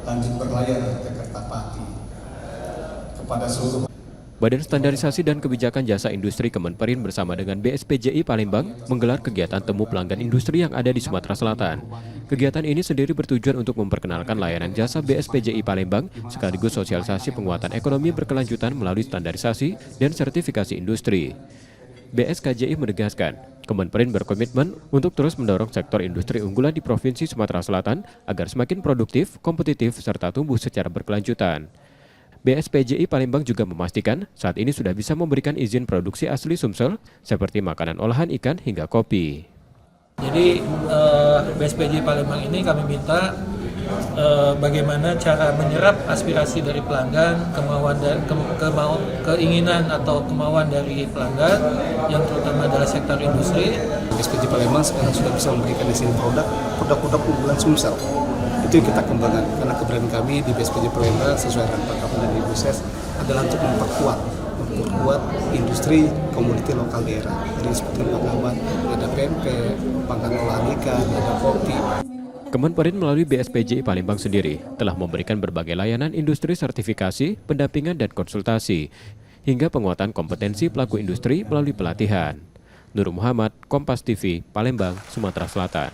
lanjut berlayar ke Kertapati. Kepada seluruh Badan Standarisasi dan Kebijakan Jasa Industri Kemenperin bersama dengan BSPJI Palembang menggelar kegiatan temu pelanggan industri yang ada di Sumatera Selatan. Kegiatan ini sendiri bertujuan untuk memperkenalkan layanan jasa BSPJI Palembang sekaligus sosialisasi penguatan ekonomi berkelanjutan melalui standarisasi dan sertifikasi industri. BSKJI menegaskan, Kemenperin berkomitmen untuk terus mendorong sektor industri unggulan di Provinsi Sumatera Selatan agar semakin produktif, kompetitif, serta tumbuh secara berkelanjutan. BSPJI Palembang juga memastikan saat ini sudah bisa memberikan izin produksi asli Sumsel seperti makanan olahan ikan hingga kopi. Jadi BSPJI Palembang ini kami minta bagaimana cara menyerap aspirasi dari pelanggan, keinginan atau kemauan dari pelanggan yang terutama adalah sektor industri. BSPJI Palembang sekarang sudah bisa memberikan izin produk-produk unggulan Sumsel. Itu yang kita kembangkan karena keberanian kami di BSPJI Palembang sesuai dengan Pak Kapolda dan Ibu Ses adalah untuk memperkuat industri komoditi lokal daerah. Jadi seperti makanan, ada pempek, makanan olahan ikan, ada kopi. Kemenperin melalui BSPJI Palembang sendiri telah memberikan berbagai layanan industri sertifikasi, pendampingan dan konsultasi, hingga penguatan kompetensi pelaku industri melalui pelatihan. Nur Muhammad, Kompas TV, Palembang, Sumatera Selatan.